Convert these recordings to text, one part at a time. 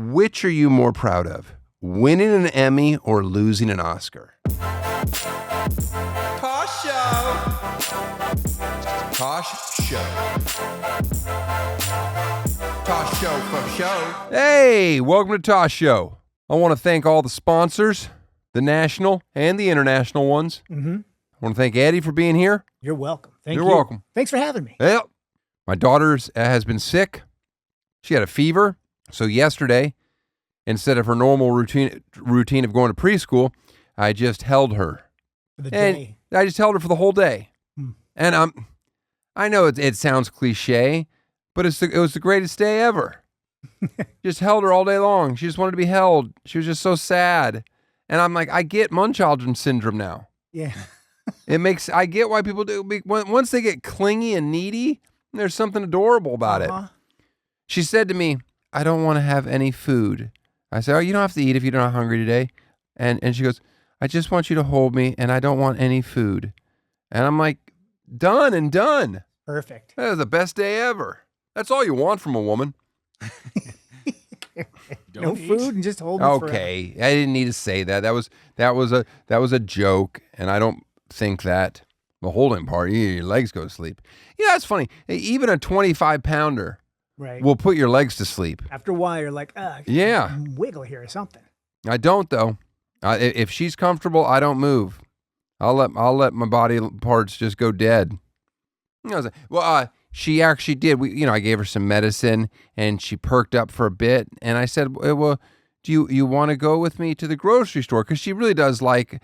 Which are you more proud of? Winning an Emmy or losing an Oscar? Tosh Show. Tosh Show. Tosh Show for show. Hey, welcome to Tosh Show. I want to thank all the sponsors, the national and the international ones. Mm-hmm. I want to thank Eddie for being here. You're welcome. You're welcome. Thanks for having me. Well, my daughter has been sick. She had a fever. So yesterday, instead of her normal routine of going to preschool, I just held her. For the day. I just held her for the whole day. Hmm. And I know it sounds cliche, but it was the greatest day ever. Just held her all day long. She just wanted to be held. She was just so sad. And I'm like, I get Munchausen syndrome now. Yeah. I get why people do. Once they get clingy and needy, there's something adorable about it. She said to me, I don't want to have any food. I said, oh, you don't have to eat if you're not hungry today. And she goes, I just want you to hold me and I don't want any food. And I'm like, done and done. Perfect. That was the best day ever. That's all you want from a woman. No food and just hold me forever. Okay. I didn't need to say that. That was a joke, and I don't think that the holding part, your legs go to sleep. Yeah, that's funny. Even a 25-pounder will put your legs to sleep. After a while, you're like, yeah, wiggle here or something. I don't though. If she's comfortable, I don't move. I'll let my body parts just go dead. She actually did. I gave her some medicine, and she perked up for a bit. And I said, well, do you want to go with me to the grocery store? Because she really does like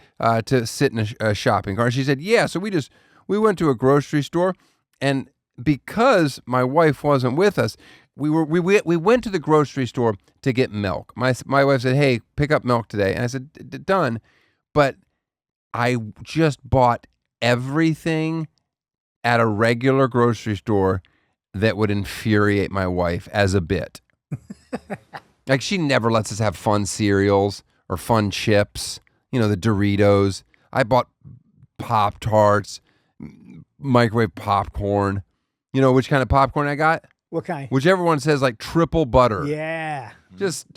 to sit in a shopping cart. She said, yeah. So we went to a grocery store, and because my wife wasn't with us, we went to the grocery store to get milk. My wife said, hey, pick up milk today. And I said, done. But I just bought everything at a regular grocery store that would infuriate my wife as a bit. Like, she never lets us have fun cereals or fun chips, the Doritos. I bought Pop-Tarts, microwave popcorn. You know which kind of popcorn I got? What kind? Whichever one says like triple butter. Yeah. Just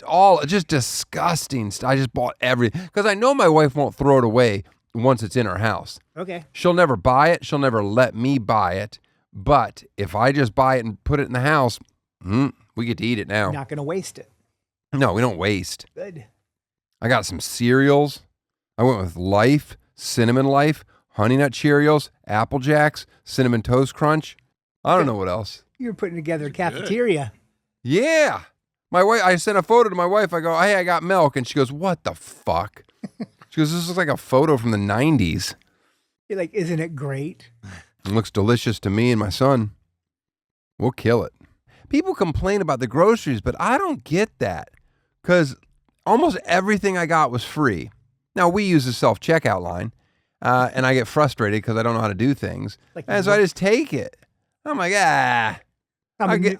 disgusting. I just bought everything because I know my wife won't throw it away once it's in her house. Okay. She'll never buy it. She'll never let me buy it. But if I just buy it and put it in the house, we get to eat it now. You're not going to waste it. No, we don't waste. Good. I got some cereals. I went with Life, Cinnamon Life, Honey Nut Cheerios, Apple Jacks, Cinnamon Toast Crunch. I don't know what else. You're putting together a cafeteria. Yeah. My wife. I sent a photo to my wife. I go, hey, I got milk. And she goes, what the fuck? She goes, this looks like a photo from the 90s. You're like, isn't it great? It looks delicious to me and my son. We'll kill it. People complain about the groceries, but I don't get that because almost everything I got was free. Now, we use a self-checkout line, and I get frustrated because I don't know how to do things. So I just take it. I'm like,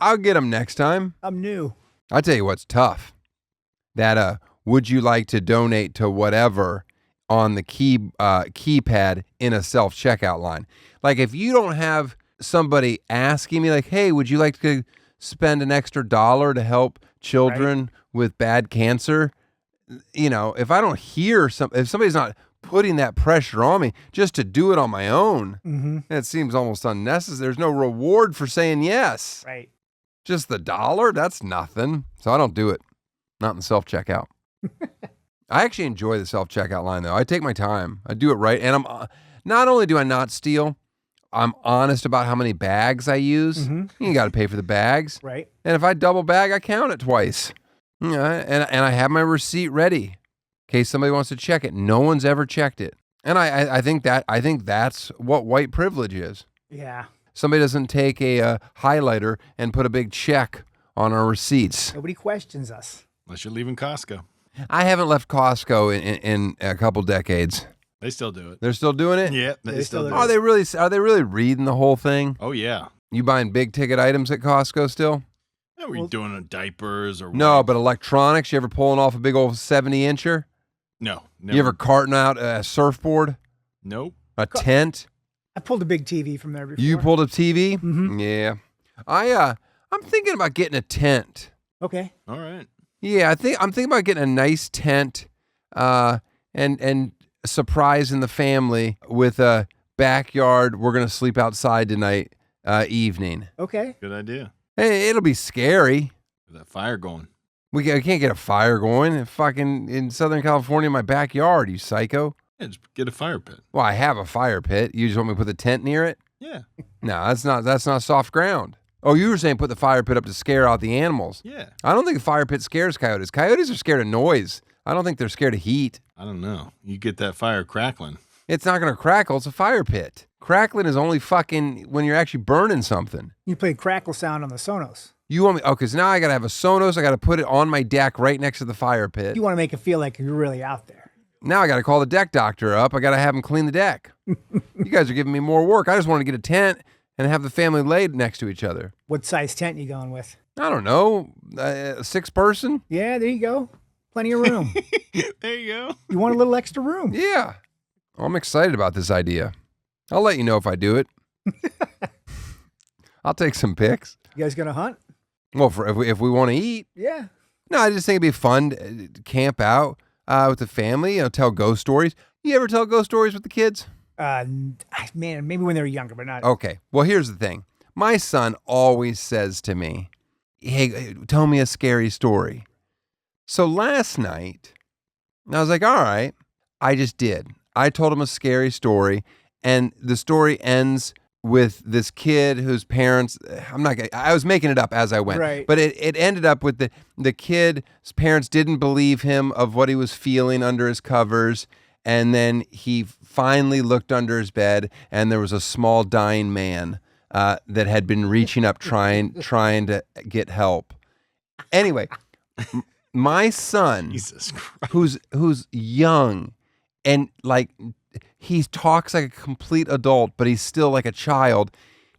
I'll get them next time. I'm new. I'll tell you what's tough. That would you like to donate to whatever on the keypad in a self-checkout line. Like if you don't have somebody asking me like, hey, would you like to spend an extra $1 to help children with bad cancer? If I don't hear if somebody's not putting that pressure on me just to do it on my own, it seems almost unnecessary. There's no reward for saying yes. Right. Just the $1, that's nothing. So I don't do it. Not in the self-checkout. I actually enjoy the self-checkout line, though. I take my time. I do it right. And not only do I not steal, I'm honest about how many bags I use. You got to pay for the bags. Right. And if I double bag, I count it twice. And I have my receipt ready in case somebody wants to check it. No one's ever checked it. And I think that's what white privilege is. Yeah. Somebody doesn't take a highlighter and put a big check on our receipts. Nobody questions us. Unless you're leaving Costco. I haven't left Costco in a couple decades. They still do it. They're still doing it? Yeah, they still do it. Are they really reading the whole thing? Oh, yeah. You buying big ticket items at Costco still? Yeah, were you doing diapers or No, but electronics? You ever pulling off a big old 70-incher? No. Never. You ever carting out a surfboard? Nope. A tent? I pulled a big TV from there before. You pulled a TV? Mm-hmm. Yeah. I'm thinking about getting a tent. Okay. All right. Yeah, I'm thinking about getting a nice tent, and surprising the family with a backyard. We're gonna sleep outside tonight, evening. Okay. Good idea. Hey, it'll be scary. Get that fire going. We can't get a fire going fucking in Southern California in my backyard, you psycho. Yeah, just get a fire pit. Well, I have a fire pit. You just want me to put the tent near it? Yeah. No, that's not soft ground. Oh, you were saying put the fire pit up to scare out the animals. Yeah. I don't think a fire pit scares coyotes. Coyotes are scared of noise. I don't think they're scared of heat. I don't know. You get that fire crackling. It's not going to crackle. It's a fire pit. Crackling is only fucking when you're actually burning something. You play crackle sound on the Sonos. You want me? Oh, because now I got to have a Sonos. I got to put it on my deck right next to the fire pit. You want to make it feel like you're really out there. Now I got to call the deck doctor up. I got to have him clean the deck. You guys are giving me more work. I just wanted to get a tent and have the family laid next to each other. What size tent you going with? I don't know, 6 person? Yeah, there you go. Plenty of room. There you go. You want a little extra room. Yeah. I'm excited about this idea. I'll let you know if I do it. I'll take some pics. You guys gonna hunt? Well, if we want to eat. Yeah. No, I just think it'd be fun to camp out with the family, tell ghost stories. You ever tell ghost stories with the kids? Man, maybe when they were younger, but not. Okay. Well, here's the thing. My son always says to me, hey, tell me a scary story. So last night, I was like, all right. I just did. I told him a scary story, and the story ends with this kid whose parents, I was making it up as I went, Right. but it ended up with the kid's parents didn't believe him of what he was feeling under his covers. And then he finally looked under his bed, and there was a small dying man that had been reaching up, trying to get help. Anyway, my son, Jesus Christ. who's young, and like he talks like a complete adult, but he's still like a child.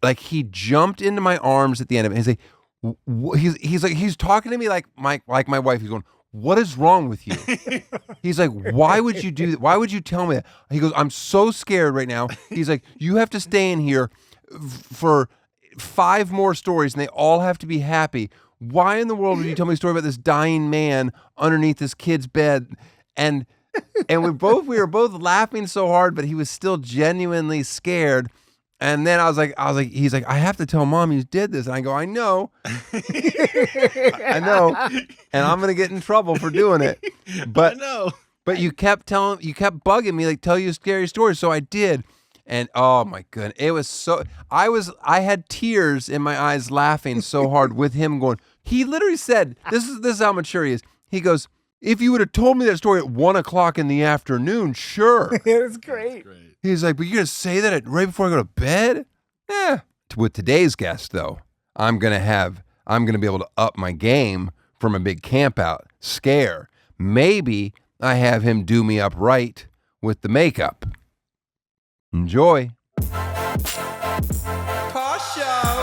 Like he jumped into my arms at the end of it. He's talking to me like my wife. He's going, what is wrong with you? He's like, why would you do that? Why would you tell me that? He goes, I'm so scared right now. He's like, you have to stay in here for 5 more stories and they all have to be happy. Why in the world would you tell me a story about this dying man underneath this kid's bed? And we were both laughing so hard, but he was still genuinely scared. And then he's like, I have to tell Mom you did this. And I go, I know. I know. And I'm going to get in trouble for doing it. But, I know. But you kept bugging me, like, tell you a scary story. So I did. And oh my goodness, it was so, I had tears in my eyes laughing so hard with him going, he literally said, this is how mature he is. He goes, if you would have told me that story at 1:00 in the afternoon, sure. It was great. He's like, but you're going to say that right before I go to bed? Yeah. With today's guest, though, I'm going to be able to up my game from a big camp out scare. Maybe I have him do me up right with the makeup. Enjoy. Tosh Show.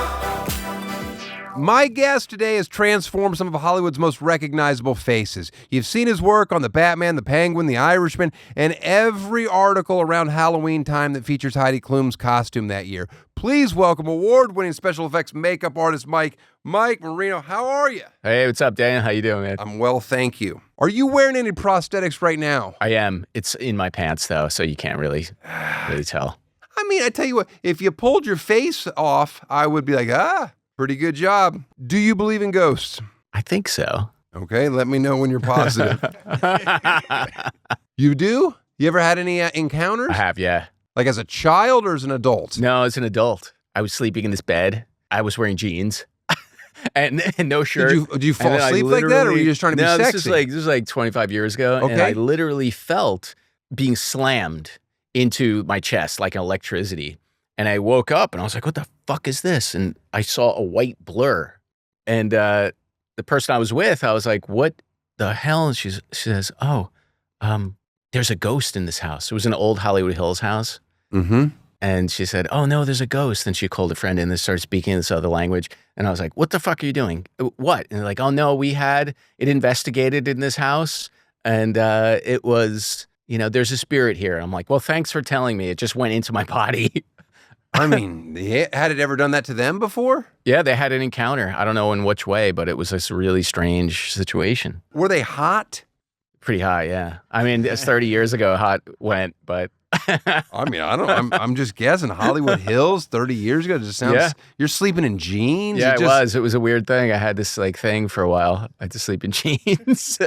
My guest today has transformed some of Hollywood's most recognizable faces. You've seen his work on The Batman, The Penguin, The Irishman, and every article around Halloween time that features Heidi Klum's costume that year. Please welcome award-winning special effects makeup artist Mike Marino. How are you? Hey, what's up, Dan? How you doing, man? I'm well, thank you. Are you wearing any prosthetics right now? I am. It's in my pants, though, so you can't really tell. I mean, I tell you what, if you pulled your face off, I would be like, pretty good job. Do you believe in ghosts? I think so. Okay, let me know when you're positive. You do? You ever had any encounters? I have, yeah. Like as a child or as an adult? No, as an adult. I was sleeping in this bed. I was wearing jeans and no shirt. Did you fall asleep like that, or were you just trying to be sexy? This is like 25 years ago, and I literally felt being slammed into my chest like an electricity. And I woke up and I was like, what the fuck is this? And I saw a white blur. And the person I was with, I was like, what the hell? And she says, there's a ghost in this house. It was an old Hollywood Hills house. Mm-hmm. And she said, oh, no, there's a ghost. And she called a friend in and started speaking this other language. And I was like, what the fuck are you doing? What? And they're like, oh, no, we had it investigated in this house. And it was, there's a spirit here. I'm like, well, thanks for telling me. It just went into my body. I mean, had it ever done that to them before? Yeah, they had an encounter. I don't know in which way, but it was this really strange situation. Were they hot? Pretty hot, yeah. I mean, it's 30 years ago hot went, but I mean, I don't. I'm just guessing. Hollywood Hills, 30 years ago. It just sounds. Yeah. You're sleeping in jeans. yeah, it was a weird thing. I had this like thing for a while. I had to sleep in jeans.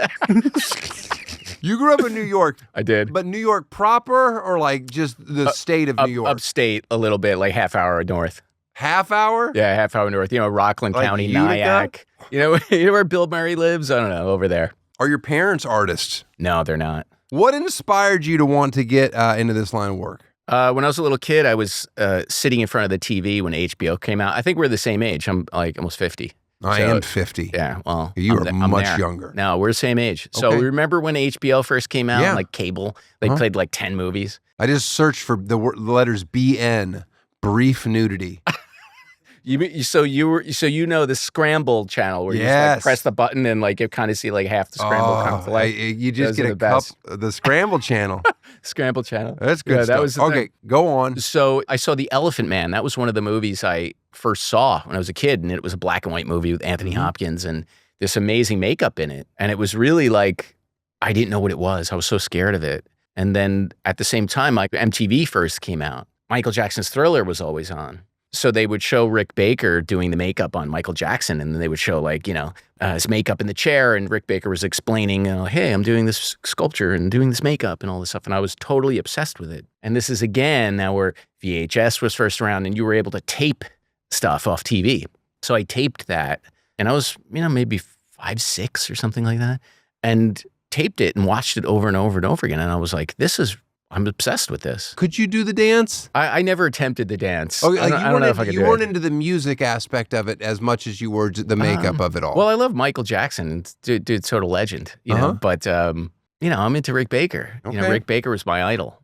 You grew up in New York. I did. But New York proper, or like just the state of New York? Upstate a little bit, like half hour north. Half hour? Yeah, half hour north. You know, Rockland Like County, Utica? Nyack. You know where Bill Murray lives? I don't know, over there. Are your parents artists? No, they're not. What inspired you to want to get into this line of work? When I was a little kid, I was sitting in front of the TV when HBO came out. I think we're the same age. I'm like almost 50. I am 50. Yeah, well, You are I'm much there. younger. No, we're the same age. So Okay. remember when HBO first came out, Yeah. like cable? They played like 10 movies. I just searched for the letters BN, brief nudity. So you know the scramble channel where you just like Yes. press the button and like you kind of see like half the scramble come to life. You just Those get are a the cup, best. the scramble channel. Scramble channel. That's good Yeah, stuff. that was the Okay, thing. go on. So I saw The Elephant Man. That was one of the movies I first saw when I was a kid, and it was a black and white movie with Anthony Hopkins and this amazing makeup in it. And it was really like, I didn't know what it was. I was so scared of it. And then at the same time, like MTV first came out. Michael Jackson's Thriller was always on. So they would show Rick Baker doing the makeup on Michael Jackson, and then they would show like, his makeup in the chair, and Rick Baker was explaining, hey, I'm doing this sculpture and doing this makeup and all this stuff. And I was totally obsessed with it. And this is again, now where VHS was first around and you were able to tape stuff off TV. So I taped that, and I was, maybe 5, 6 or something like that, and taped it and watched it over and over and over again. And I was like, I'm obsessed with this. Could you do the dance? I never attempted the dance. Oh, I don't know if I could you do weren't it. into the music aspect of it as much as you were the makeup of it all. Well, I love Michael Jackson. Dude, sort of legend, you know. But I'm into Rick Baker. Okay. Rick Baker was my idol.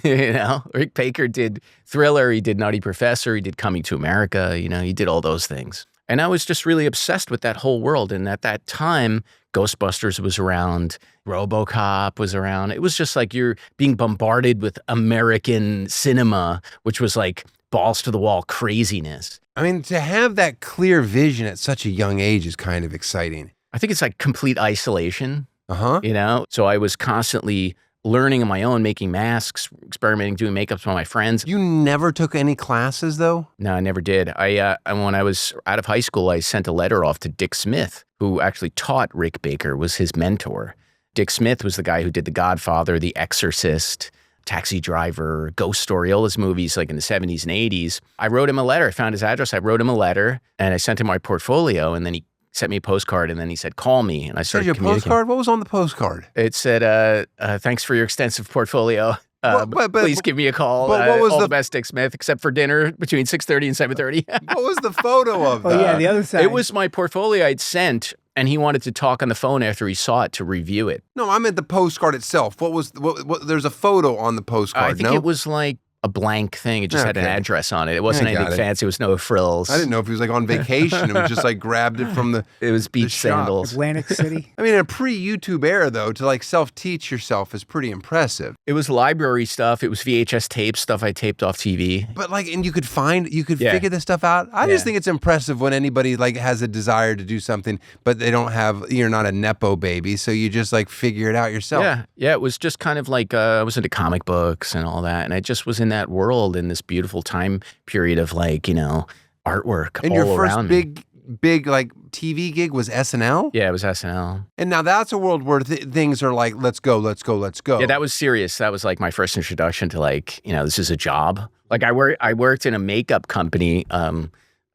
Rick Baker did Thriller. He did Nutty Professor. He did Coming to America. He did all those things. And I was just really obsessed with that whole world. And at that time, Ghostbusters was around, RoboCop was around. It was just like you're being bombarded with American cinema, which was like balls to the wall craziness. I mean, to have that clear vision at such a young age is kind of exciting. I think it's like complete isolation, Uh-huh. So I was constantly learning on my own, making masks, experimenting, doing makeups with my friends. You never took any classes, though? No, I never did. When I was out of high school, I sent a letter off to Dick Smith, who actually taught Rick Baker, was his mentor. Dick Smith was the guy who did The Godfather, The Exorcist, Taxi Driver, Ghost Story, all his movies like in the 70s and 80s. I wrote him a letter. I found his address. I wrote him a letter, and I sent him my portfolio, and then he sent me a postcard, and then he said, call me. And I started Your communicating. postcard? What was on the postcard? It said, thanks for your extensive portfolio. Please give me a call. But what was all the- the best, Dick Smith, except for dinner between 6:30 and 7:30. What was the photo of Oh, that? yeah, the other side. It was my portfolio I'd sent, and he wanted to talk on the phone after he saw it to review it. No, I meant the postcard itself. What was what there's a photo on the postcard, I think no? it was like a blank thing. It just had an Okay. address on it. It wasn't I got anything it. fancy. It was no frills. I didn't know if he was like on vacation. It was just like grabbed it from the. It was beach shop. sandals. Atlantic City. I mean, in a pre-YouTube era, though, to like self-teach yourself is pretty impressive. It was library stuff. It was VHS tape stuff I taped off TV. But like, and you could Yeah. figure this stuff out. I just Yeah. think it's impressive when anybody like has a desire to do something, but they don't have. You're not a nepo baby, so you just like figure it out yourself. Yeah. It was just kind of like I was into comic books and all that, and I just was in that world in this beautiful time period of like artwork And all your first around me. big like TV gig was SNL. Yeah, it was SNL. And now that's a world where things are like, let's go. Yeah, that was serious. That was like my first introduction to like, this is a job. Like I worked in a makeup company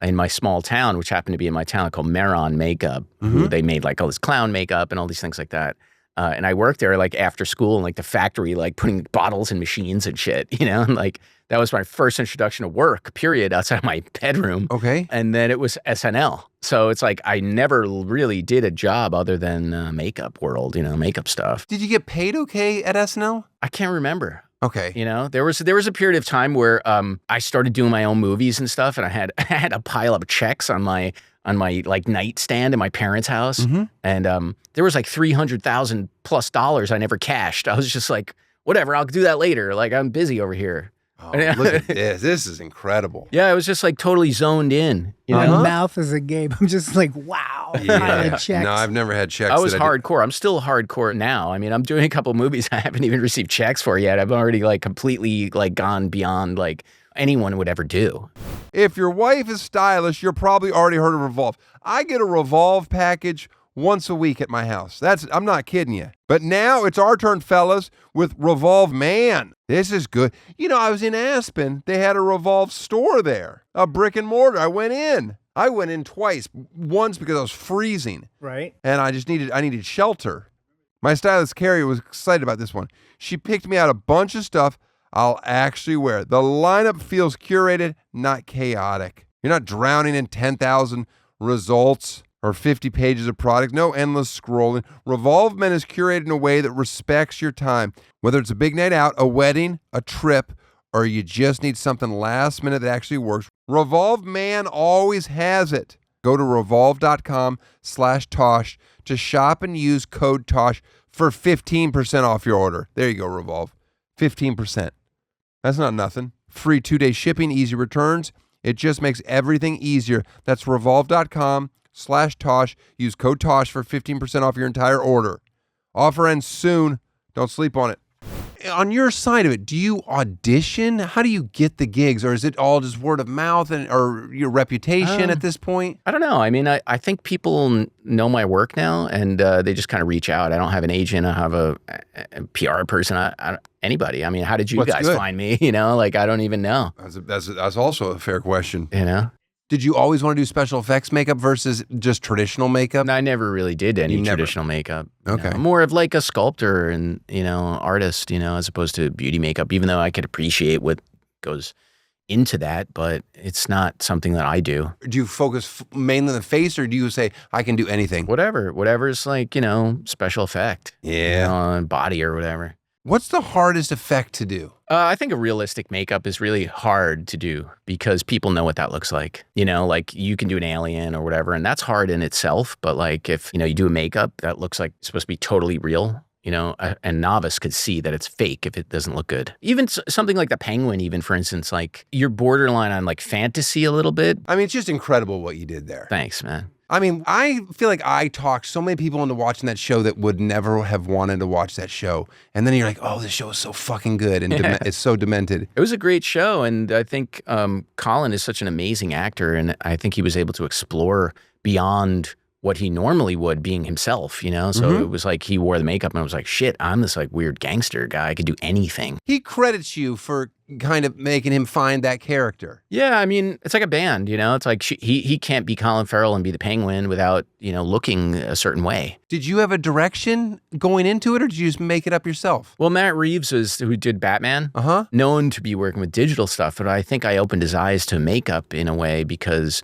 in my small town, which happened to be in my town, called Maron Makeup. Who they made like all this clown makeup and all these things like that. And I worked there like after school in like the factory, like putting bottles in machines and shit, and like that was my first introduction to work, period, outside of my bedroom. Okay. And then it was SNL. So it's like I never really did a job other than makeup world, makeup stuff. Did you get paid okay at SNL? I can't remember. Okay. There was a period of time where I started doing my own movies and stuff, and I had a pile of checks on my like nightstand in my parents' house, and there was like $300,000+ I never cashed. I was just like, whatever, I'll do that later. Like I'm busy over here. Oh, look at this. This is incredible. Yeah, I was just like totally zoned in. You My know? mouth is agape. I'm just like, wow. Yeah. Checks. No, I've never had checks. I was that did- hardcore. I'm still hardcore now. I mean, I'm doing a couple movies I haven't even received checks for yet. I've already like completely like gone beyond like anyone would ever do. If your wife is stylish, you're probably already heard of Revolve. I get a Revolve package once a week at my house. I'm not kidding you. But now it's our turn, fellas, with Revolve Man. This is good. You know, I was in Aspen. They had a Revolve store there, a brick and mortar. I went in twice. Once because I was freezing. Right. And I needed shelter. My stylist, Carrie, was excited about this one. She picked me out a bunch of stuff I'll actually wear. The lineup feels curated, not chaotic. You're not drowning in 10,000 results or 50 pages of product. No endless scrolling. Revolve Men is curated in a way that respects your time. Whether it's a big night out, a wedding, a trip, or you just need something last minute that actually works, Revolve Man always has it. Go to revolve.com/Tosh to shop and use code Tosh for 15% off your order. There you go, Revolve. 15%. That's not nothing. Free 2-day shipping, easy returns. It just makes everything easier. That's revolve.com/Tosh. Use code Tosh for 15% off your entire order. Offer ends soon. Don't sleep on it. On your side of it, do you audition? How do you get the gigs? Or is it all just word of mouth or your reputation at this point? I don't know. I mean, I think people know my work now, and they just kind of reach out. I don't have an agent. I have a PR person. Anybody. I mean, how did you guys find me? You know, like, I don't even know. That's also a fair question. You know? Did you always want to do special effects makeup versus just traditional makeup? I never really did any traditional makeup. Okay. More of like a sculptor and, artist, as opposed to beauty makeup, even though I could appreciate what goes into that, but it's not something that I do. Do you focus mainly on the face, or do you say, I can do anything? Whatever's like, special effect. Yeah. Body or whatever. What's the hardest effect to do? I think a realistic makeup is really hard to do because people know what that looks like. Like you can do an alien or whatever, and that's hard in itself. But like if, you do a makeup that looks like it's supposed to be totally real, a novice could see that it's fake if it doesn't look good. Even something like the penguin, even for instance, like you're borderline on like fantasy a little bit. I mean, it's just incredible what you did there. Thanks, man. I mean, I feel like I talked so many people into watching that show that would never have wanted to watch that show. And then you're like, oh, this show is so fucking good. And it's so demented. It was a great show. And I think Colin is such an amazing actor. And I think he was able to explore beyond what he normally would, being himself, So it was like he wore the makeup and I was like, shit, I'm this like weird gangster guy. I could do anything. He credits you for kind of making him find that character. Yeah, I mean, it's like a band, It's like he can't be Colin Farrell and be the Penguin without, looking a certain way. Did you have a direction going into it, or did you just make it up yourself? Well, Matt Reeves who did Batman, known to be working with digital stuff, but I think I opened his eyes to makeup in a way because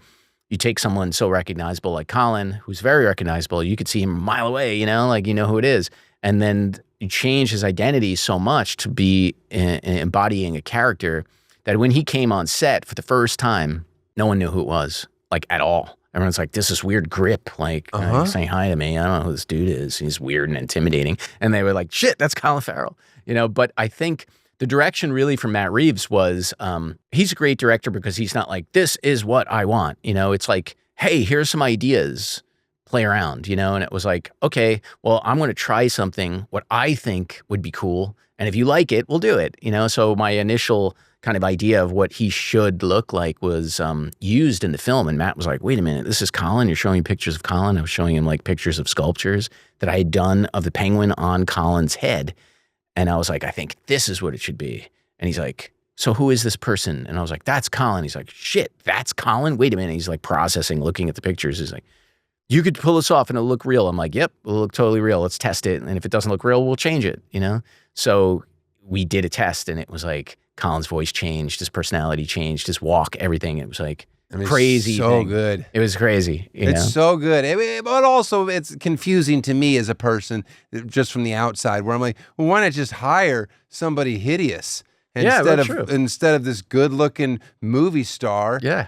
you take someone so recognizable like Colin, who's very recognizable, you could see him a mile away, like who it is. And then you change his identity so much to be embodying a character that when he came on set for the first time, no one knew who it was, like at all. Everyone's like, this is weird grip, like saying hi to me. I don't know who this dude is. He's weird and intimidating. And they were like, shit, that's Colin Farrell. But I think the direction really from Matt Reeves was, he's a great director because he's not like, this is what I want. It's like, hey, here's some ideas, play around, and it was like, okay, well, I'm going to try something, what I think would be cool. And if you like it, we'll do it, So my initial kind of idea of what he should look like was used in the film. And Matt was like, wait a minute, this is Colin. You're showing me pictures of Colin. I was showing him like pictures of sculptures that I had done of the penguin on Colin's head. And I was like, I think this is what it should be. And he's like, so who is this person? And I was like, that's Colin. He's like, shit, that's Colin? Wait a minute. He's like processing, looking at the pictures. He's like, you could pull this off and it'll look real. I'm like, yep, it'll look totally real. Let's test it. And if it doesn't look real, we'll change it, So we did a test and it was like Colin's voice changed, his personality changed, his walk, everything. It was like crazy. So good. It was crazy. It's so good. But also it's confusing to me as a person just from the outside where I'm like, well, why not just hire somebody hideous instead of this good looking movie star? Yeah.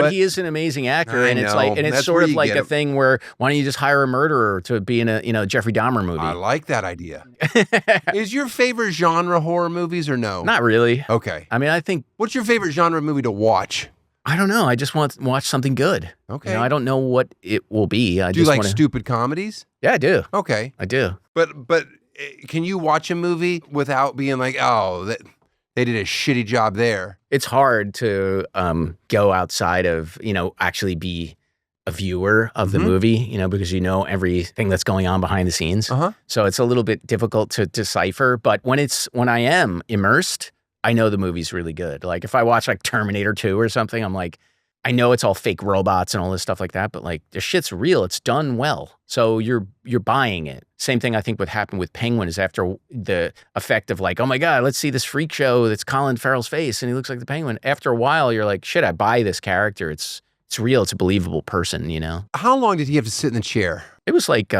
But he is an amazing actor, and it's like, and it's That's sort where of you like get a him. thing where why don't you just hire a murderer to be in a Jeffrey Dahmer movie? I like that idea. Is your favorite genre horror movies or no? Not really. Okay. I mean, I think What's your favorite genre movie to watch? I don't know. I just want to watch something good. Okay. I don't know what it will be. I Do you just like wanna, stupid comedies? Yeah, I do. Okay. I do. But can you watch a movie without being like, oh, they did a shitty job there? It's hard to go outside of, actually be a viewer of the movie, because you know everything that's going on behind the scenes. So it's a little bit difficult to decipher. But when I am immersed, I know the movie's really good. Like if I watch like Terminator 2 or something, I'm like, I know it's all fake robots and all this stuff like that, but like the shit's real. It's done well. So you're buying it. Same thing I think would happen with Penguin is after the effect of like, oh my God, let's see this freak show that's Colin Farrell's face and he looks like the Penguin. After a while, you're like, shit, I buy this character. It's real. It's a believable person, How long did he have to sit in the chair? It was like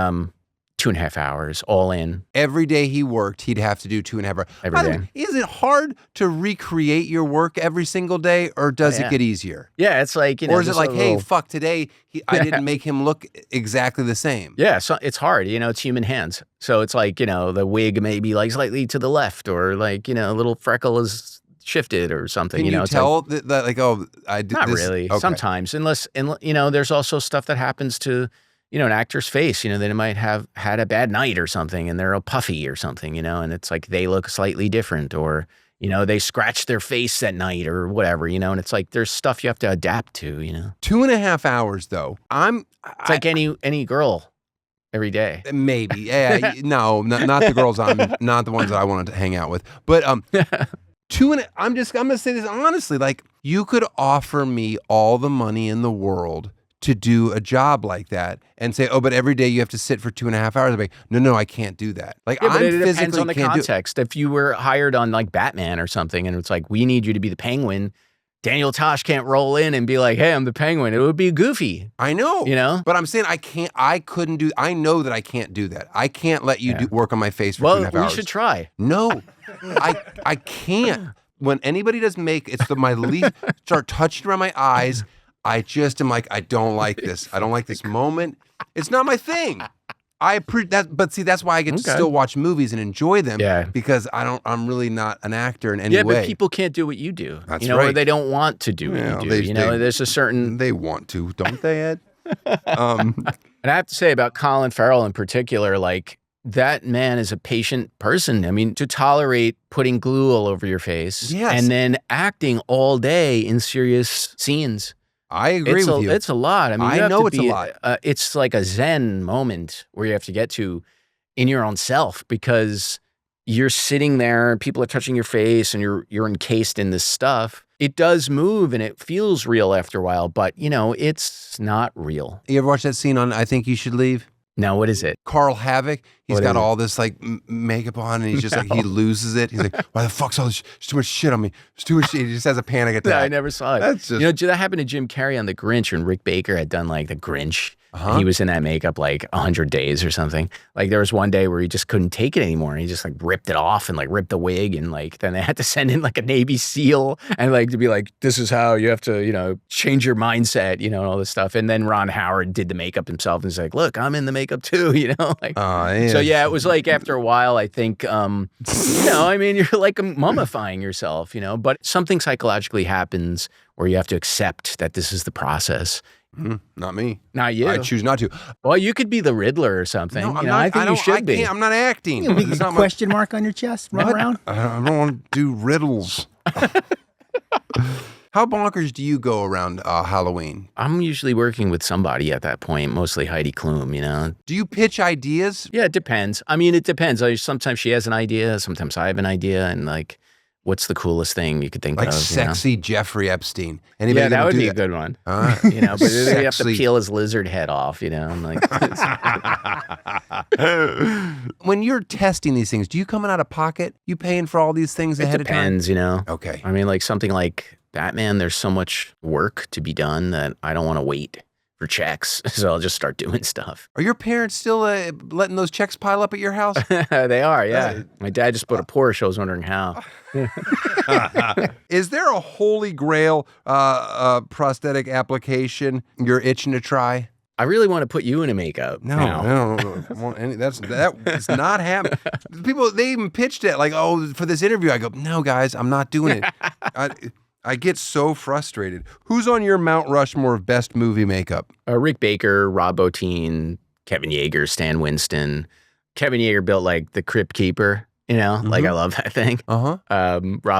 2.5 hours all in. Every day he worked, he'd have to do 2.5 hours. Every day. Is it hard to recreate your work every single day, or does it get easier? Yeah, it's like, or is it like, hey, fuck, today I didn't make him look exactly the same? Yeah, so it's hard. It's human hands. So it's like, the wig may be like slightly to the left, or like, a little freckle is shifted or something. Can you it's tell that like, oh, I did not this? really. Okay. Sometimes, unless, and there's also stuff that happens to, an actor's face. They might have had a bad night or something, and they're all puffy or something. And it's like they look slightly different, or they scratch their face at night or whatever. And it's like there's stuff you have to adapt to. 2.5 hours though. It's like any girl. Every day. Maybe. Yeah. No, not the girls not the ones that I wanted to hang out with. But I'm gonna say this honestly, like you could offer me all the money in the world to do a job like that and say, oh, but every day you have to sit for 2.5 hours. I'm like, no, I can't do that. Like yeah, but I it depends physically on the can't context. If you were hired on like Batman or something and it's like, we need you to be the Penguin, Daniel Tosh can't roll in and be like, hey, I'm the Penguin. It would be goofy. I know. But I'm saying I know that I can't do that. I can't let you work on my face for 2.5 hours. Well, we should try. No, I can't. When anybody does my leaf start touching around my eyes, I just am like, I don't like this. I don't like this moment. It's not my thing. But see, that's why I get to still watch movies and enjoy them. Yeah. Because I'm really not an actor in any way. Yeah, but people can't do what you do. That's Or right. they don't want to do what you do. There's a certain. They want to, don't they, Ed? And I have to say about Colin Farrell in particular, like that man is a patient person. I mean, to tolerate putting glue all over your face and then acting all day in serious scenes. I agree with you. It's a lot. I mean, I know it's a lot. It's like a Zen moment where you have to get to in your own self because you're sitting there, people are touching your face, and you're encased in this stuff. It does move and it feels real after a while, but it's not real. You ever watch that scene on I Think You Should Leave? No, what is it? Carl Havoc. He's got all this like makeup on, and he's just like he loses it. He's like, "Why the fuck's all this? There's too much shit on me. There's too much shit." He just has a panic attack. No, I never saw it. That's just that happened to Jim Carrey on The Grinch when Rick Baker had done like The Grinch. And he was in that makeup like 100 days or something. Like there was one day where he just couldn't take it anymore. And he just like ripped it off and like ripped the wig. And like then they had to send in like a Navy SEAL and like to be like, this is how you have to, change your mindset, and all this stuff. And then Ron Howard did the makeup himself and he's like, look, I'm in the makeup too, like. So yeah, it was like after a while, I think, I mean, you're like mummifying yourself, but something psychologically happens where you have to accept that this is the process. Not me. Not you. I choose not to. Well, you could be the Riddler or something. No, I'm not, not, I think you should be. I'm not acting. You It's a not question mark on your chest, run around. I don't want to do riddles. How bonkers do you go around Halloween? I'm usually working with somebody at that point, mostly Heidi Klum, Do you pitch ideas? Yeah, it depends. I mean, it depends. Sometimes she has an idea, sometimes I have an idea, and like, what's the coolest thing you could think like of? Sexy Jeffrey Epstein. Anybody that would do be that? a good one. But you have to peel his lizard head off, I'm like. When you're testing these things, do you come out of pocket? You paying for all these things ahead of time? Depends, Okay. I mean, like something like Batman, there's so much work to be done that I don't want to wait for checks. So I'll just start doing stuff. Are your parents still letting those checks pile up at your house? They are, yeah. My dad just bought a Porsche. I was wondering how. Is there a holy grail prosthetic application you're itching to try? I really want to put you in a makeup. No, now. I don't want any. That's not happening. People, they even pitched it like, oh, for this interview. I go, no, guys, I'm not doing it. I get so frustrated. Who's on your Mount Rushmore of best movie makeup? Rick Baker, Rob Bottin, Kevin Yeager, Stan Winston. Kevin Yeager built like the Crypt Keeper. You know, like I love that thing. Rob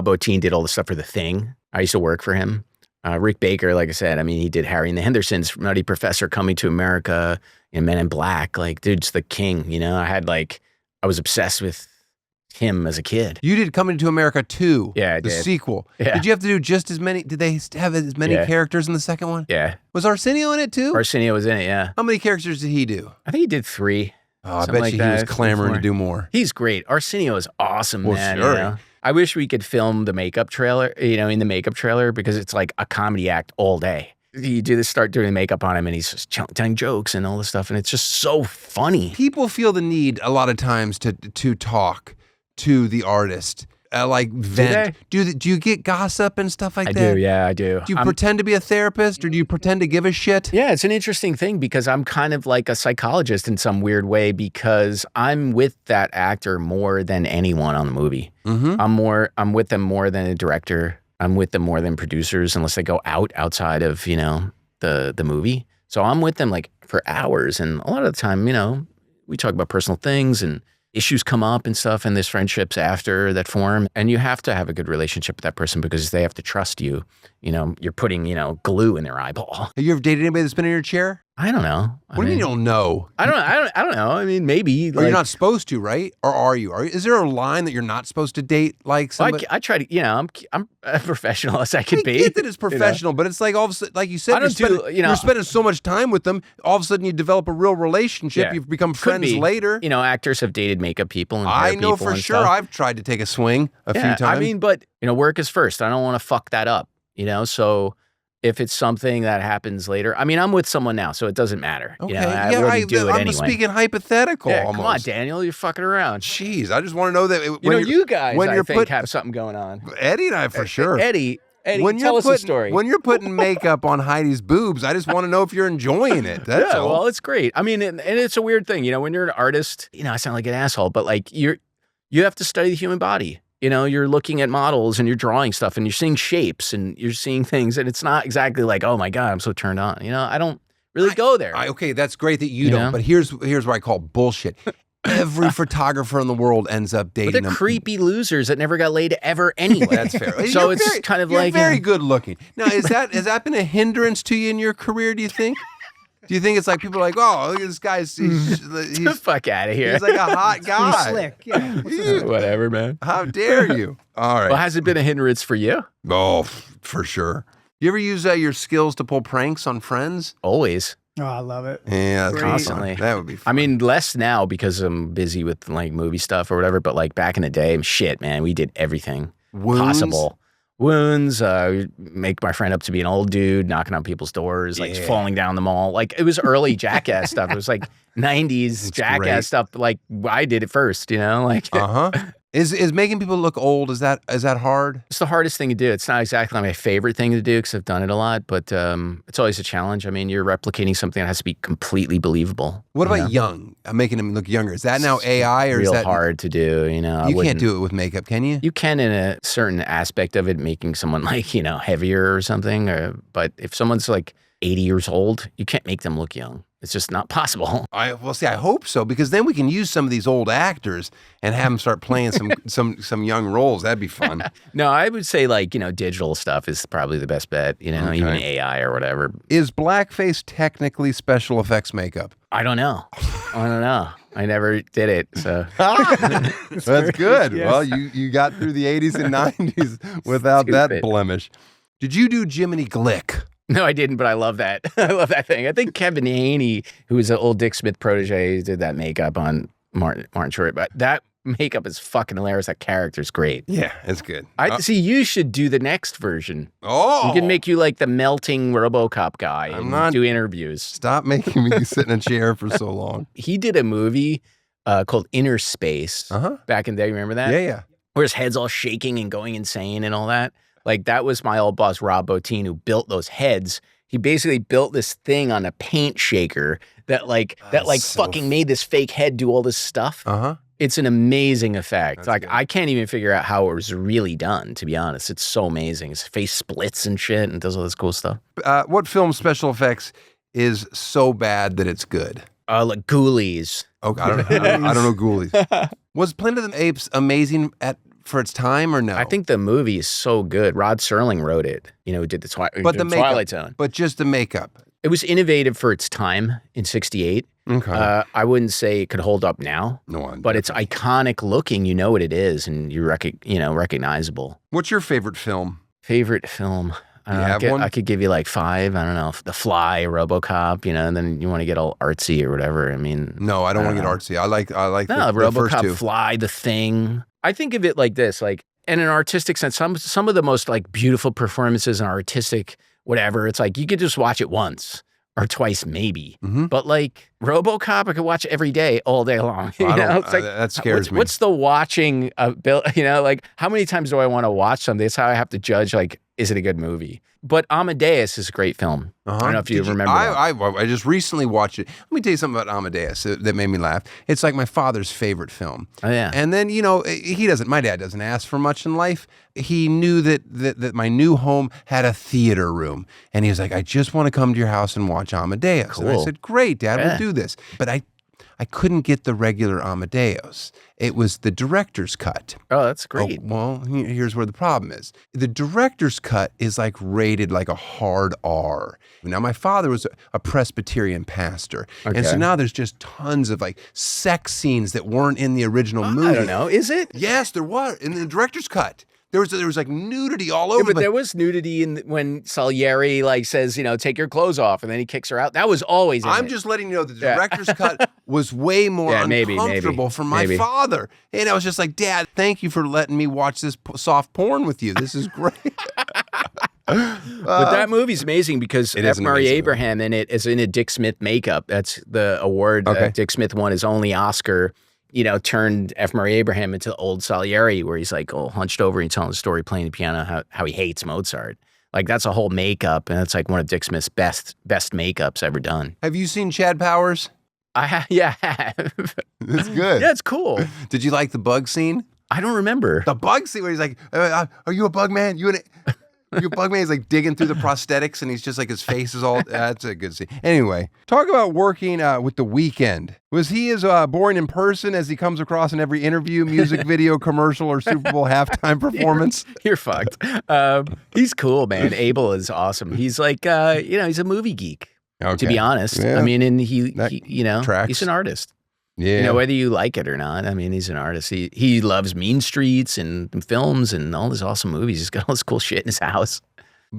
Bottin did all the stuff for The Thing. I used to work for him. Rick Baker, like I said, I mean, he did Harry and the Hendersons, Nutty Professor, Coming to America, and Men in Black. Like, dude's the king, you know? I was obsessed with him as a kid. You did Coming to America 2. Yeah, I the did. sequel. Yeah. Did you have to do just as many? Did they have as many characters in the second one? Yeah. Was Arsenio in it too? Arsenio was in it, yeah. How many characters did he do? I think he did 3. Oh, I bet you he was clamoring to do more. He's great. Arsenio is awesome, Well, man. sure. You know? I wish we could film the makeup trailer, you know, in the makeup trailer, because it's like a comedy act all day. You start doing makeup on him and he's just telling jokes and all this stuff, and it's just so funny. People feel the need a lot of times to talk to the artist, like vent. Do you get gossip and stuff like that? I do, yeah, I do. Do you pretend to be a therapist, or do you pretend to give a shit? Yeah, it's an interesting thing because I'm kind of like a psychologist in some weird way, because I'm with that actor more than anyone on the movie. I'm with them more than a director. I'm with them more than producers, unless they go outside of, you know, the movie. So I'm with them like for hours, and a lot of the time, you know, we talk about personal things and issues come up and stuff, and there's friendships after that form, and you have to have a good relationship with that person because they have to trust you. You know, you're putting, you know, glue in their eyeball. Have you ever dated anybody that's been in your chair? I don't know. What do you mean you don't know? I don't know. I mean, maybe. Or you're not supposed to, right? Or are you? Is there a line that you're not supposed to date like somebody? I try to, you know, I'm a professional as I can be. I get that it's professional, but it's like all of a sudden, like you said, you're spending so much time with them. All of a sudden, you develop a real relationship. Yeah. You've become friends later. You know, actors have dated makeup people and I hair know people for and sure. stuff. I've tried to take a swing a few times. I mean, but you know, work is first. I don't want to fuck that up. You know, so if it's something that happens later, I mean, I'm with someone now, so it doesn't matter. Okay, You know, I wouldn't do it I'm anyway. speaking hypothetical. Yeah, almost. come on, Daniel, you're fucking around. Jeez, I just want to know that You know, you guys, when I you're think, have something going on. Eddie and I for sure. Eddie, when tell us a story. When you're putting makeup on Heidi's boobs, I just want to know if you're enjoying it. That's all. Well, it's great. I mean, and it's a weird thing, you know, when you're an artist, you know, I sound like an asshole, but like you have to study the human body. You know, you're looking at models and you're drawing stuff and you're seeing shapes and you're seeing things, and it's not exactly like, oh my God, I'm so turned on. You know, I don't really go there. Okay, that's great that you don't, know? but here's what I call bullshit. Every photographer in the world ends up dating But they're them. creepy losers that never got laid ever anyway. That's fair. So You're it's very- kind of you're like very good looking. Now, has that been a hindrance to you in your career? Do you think? Do you think it's like people are like, oh, look at this guy. Get the fuck out of here. He's like a hot guy. Pretty slick. Yeah. Whatever, man. How dare you? All right. Well, has it been a hindrance for you? Oh, for sure. You ever use your skills to pull pranks on friends? Always. Oh, I love it. Yeah, that's Constantly. fun. That would be fun. I mean, less now because I'm busy with like movie stuff or whatever, but like back in the day, shit, man, we did everything possible. Wounds, make my friend up to be an old dude, knocking on people's doors, like falling down the mall. Like it was early Jackass stuff. It was like 90s Jackass great. stuff. Like I did it first, you know? Like Is making people look old, is that hard? it's the hardest thing to do. It's not exactly my favorite thing to do because I've done it a lot, but it's always a challenge. I mean, you're replicating something that has to be completely believable. What about young? Making them look younger. Is that now AI or Real is that hard to do, you know? You can't do it with makeup, can you? You can in a certain aspect of it, making someone like, you know, heavier or something. But if someone's like 80 years old, you can't make them look young. It's just not possible. I hope so, because then we can use some of these old actors and have them start playing some young roles. That'd be fun. No, I would say like, you know, digital stuff is probably the best bet, you know, even AI or whatever. Is blackface technically special effects makeup? I don't know. I never did it, so. That's good. Yes. Well, you got through the 80s and 90s without that Stupid. blemish. Did you do Jiminy Glick? No, I didn't, but I love that. I love that thing. I think Kevin Haney, who was an old Dick Smith protege, did that makeup on Martin Short. But that makeup is fucking hilarious. That character's great. Yeah, it's good. I see. You should do the next version. Oh, We can make you like the melting RoboCop guy and do interviews. Stop making me sit in a chair for so long. He did a movie called Inner Space back in the day. Remember that? Yeah. Where his head's all shaking and going insane and all that. Like that was my old boss, Rob Bottin, who built those heads. He basically built this thing on a paint shaker that fucking made this fake head do all this stuff. It's an amazing effect. That's good. I can't even figure out how it was really done, to be honest. It's so amazing. His face splits and shit and does all this cool stuff. What film special effects is so bad that it's good? Like Ghoulies. Oh, I don't know Ghoulies. Was Planet of the Apes amazing for its time or no? I think the movie is so good. Rod Serling wrote it. You know, who did the Twilight Zone. But just the makeup. It was innovative for its time in '68. Okay. I wouldn't say it could hold up now. No, but it's iconic looking. You know what it is, and you're recognizable. What's your favorite film? Favorite film? I could give you like 5. I don't know. The Fly, RoboCop, and then you want to get all artsy or whatever. I mean, no, I don't want to get artsy. I like the RoboCop, first two. Fly, The Thing. I think of it like this, like in an artistic sense. Some of the most like beautiful performances and artistic whatever. It's like you could just watch it once or twice, maybe. But like RoboCop, I could watch every day, all day long. It's like, that scares me. What's the watching? Like how many times do I want to watch something? That's how I have to judge. Like, is it a good movie? But Amadeus is a great film. I don't know if you remember that. I just recently watched it. Let me tell you something about Amadeus that made me laugh. It's like my father's favorite film. Oh, yeah. And then, my dad doesn't ask for much in life. He knew that my new home had a theater room. And he was like, I just want to come to your house and watch Amadeus. Cool. And I said, great, Dad, we'll do this. But I couldn't get the regular Amadeus. It was the director's cut. Oh, that's great. Here's where the problem is. The director's cut is like rated like a hard R. Now, my father was a Presbyterian pastor. Okay. And so now there's just tons of like sex scenes that weren't in the original movie. I don't know. Is it? Yes, there was in the director's cut. There was like nudity all over. Yeah, but there was nudity when Salieri like says, take your clothes off, and then he kicks her out. That was always. I'm just letting you know that the director's cut was way more uncomfortable for my father. And I was just like, Dad, thank you for letting me watch this soft porn with you. This is great. But that movie's amazing because F. Murray Abraham in it is in a Dick Smith makeup. That's the award Dick Smith won, his only Oscar. Turned F. Murray Abraham into old Salieri, where he's like all hunched over and telling the story, playing the piano, how he hates Mozart. Like that's a whole makeup, and it's like one of Dick Smith's best makeups ever done. Have you seen Chad Powers? I have. It's good. Yeah, it's cool. Did you like the bug scene? I don't remember. The bug scene where he's like, are you a bug man? Your bug man is like digging through the prosthetics and he's just like his face is all, that's a good scene. Anyway, talk about working with The Weeknd. Was he as boring in person as he comes across in every interview, music video, commercial, or Super Bowl halftime performance? You're fucked. He's cool, man. Abel is awesome. He's like, he's a movie geek, to be honest. Yeah. I mean, and he's an artist. Yeah. Whether you like it or not. I mean, he's an artist. He loves Mean Streets and films and all these awesome movies. He's got all this cool shit in his house.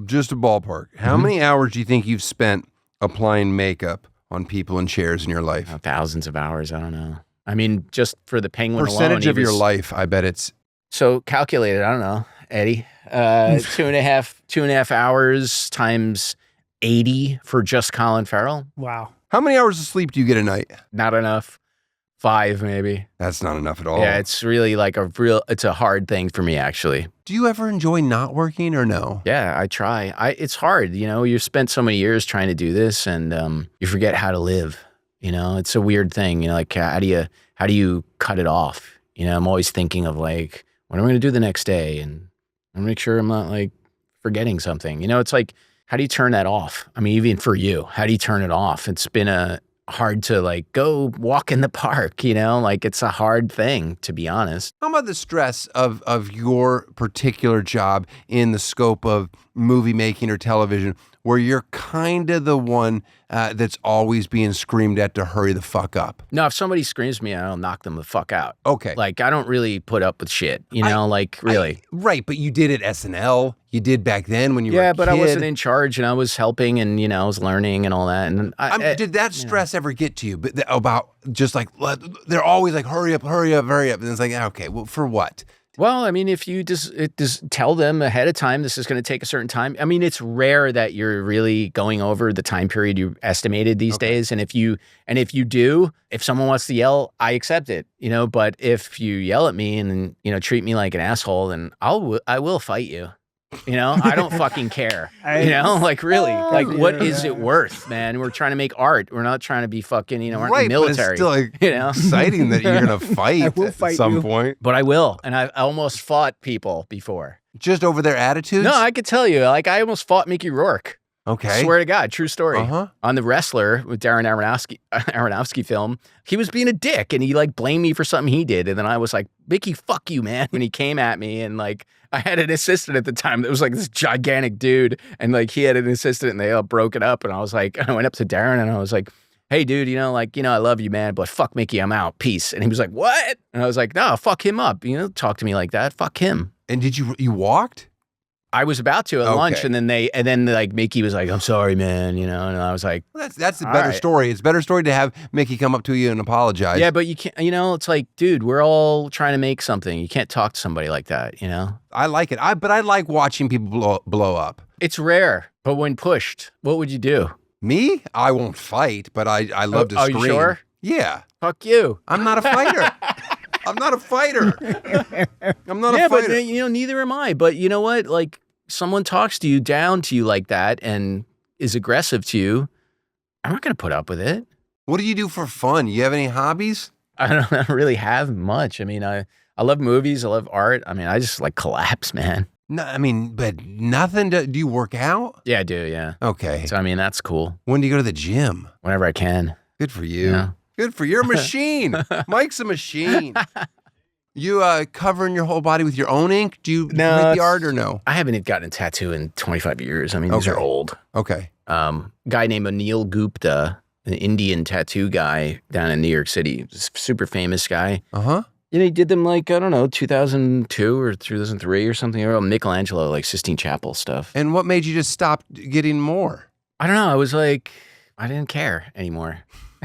Just a ballpark. How many hours do you think you've spent applying makeup on people and chairs in your life? Thousands of hours. I don't know. I mean, just for the Penguin percentage alone, of your life, I bet it's. So calculated. I don't know, Eddie. 2.5 hours times 80 for just Colin Farrell. Wow. How many hours of sleep do you get a night? Not enough. 5 maybe. That's not enough at all. Yeah, it's really like it's a hard thing for me actually. Do you ever enjoy not working or no? Yeah, I try. It's hard, you spent so many years trying to do this and you forget how to live. It's a weird thing, like how do you cut it off? I'm always thinking of like what am I going to do the next day and I make sure I'm not like forgetting something. It's like how do you turn that off? I mean, even for you, how do you turn it off? It's been hard to like go walk in the park, like it's a hard thing, to be honest. How about the stress of your particular job in the scope of movie making or television where you're kind of the one that's always being screamed at to hurry the fuck up? No, if somebody screams at me, I'll knock them the fuck out. Okay. Like, I don't really put up with shit, you know, really. Right, but you did at SNL. You did back then when you were a kid. Yeah, but I wasn't in charge, and I was helping, and, you know, I was learning and all that. And did that stress ever get to you? But about just like, they're always like, hurry up. And it's like, okay, well, for what? Well, I mean, if you just tell them ahead of time, this is going to take a certain time. I mean, it's rare that you're really going over the time period you estimated these days. And if you do, if someone wants to yell, I accept it, you know. But if you yell at me and, you know, treat me like an asshole, then I will fight you. You know, I don't fucking care. You know, like really, like what is it worth, man? We're trying to make art. We're not trying to be fucking, you know, we're in the military. But it's still like, you know, exciting that you're gonna fight at some point. But I will, and I almost fought people before. Just over their attitudes? No, I could tell you, like I almost fought Mickey Rourke. Okay. Swear to God, true story. Uh-huh. On The Wrestler with Darren Aronofsky film, he was being a dick and he like blamed me for something he did. And then I was like, Mickey, fuck you, man. When he came at me and like, I had an assistant at the time that was like this gigantic dude. And like, he had an assistant and they all broke it up. And I was like, I went up to Darren and I was like, hey, dude, you know, like, you know, I love you, man, but fuck Mickey, I'm out. Peace. And he was like, what? And I was like, no, fuck him up. You know, talk to me like that. Fuck him. And did you walked? I was about to at lunch, and then like Mickey was like, "I'm sorry, man," you know, and I was like, well, "That's a better story. It's a better story to have Mickey come up to you and apologize." Yeah, but you can't. You know, it's like, dude, we're all trying to make something. You can't talk to somebody like that. You know. I like it. But I like watching people blow up. It's rare, but when pushed, what would you do? Me? I won't fight, but I love to scream. Are you sure? Yeah. Fuck you. I'm not a fighter. I'm not a fighter. I'm not a fighter. Yeah, but you know, neither am I. But you know what? Like, someone talks to you down to you like that and is aggressive to you, I'm not going to put up with it. What do you do for fun? You have any hobbies? I don't really have much. I mean, I love movies. I love art. I mean, I just like collapse, man. No, I mean, but nothing. Do you work out? Yeah, I do. Yeah. Okay. So, I mean, that's cool. When do you go to the gym? Whenever I can. Good for you. Yeah. Good for your machine. Mike's a machine. You covering your whole body with your own ink? Do you make the art or no? I haven't gotten a tattoo in 25 years. I mean, these are old. Okay. Guy named Anil Gupta, an Indian tattoo guy down in New York City, super famous guy. Uh-huh. You know, he did them like, I don't know, 2002 or 2003 or something. Or Michelangelo, like Sistine Chapel stuff. And what made you just stop getting more? I don't know. I was like, I didn't care anymore.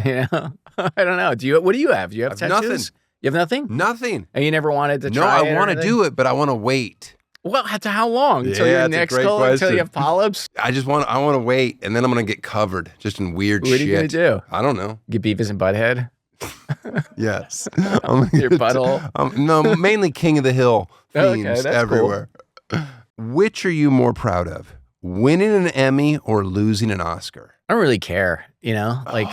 You know? I don't know. What do you have? Do you have tattoos? Nothing. You have nothing? Nothing. And you never wanted to try it? No, I want to do it, but I want to wait. Well, to how long? Until your next goal? Until you have polyps? I want to wait, and then I'm going to get covered just in weird shit. What are you going to do? I don't know. Get Beavis and Butthead? Yes. Your butthole? No, mainly King of the Hill themes that's everywhere. Cool. Which are you more proud of? Winning an Emmy or losing an Oscar? I don't really care, you know? Like,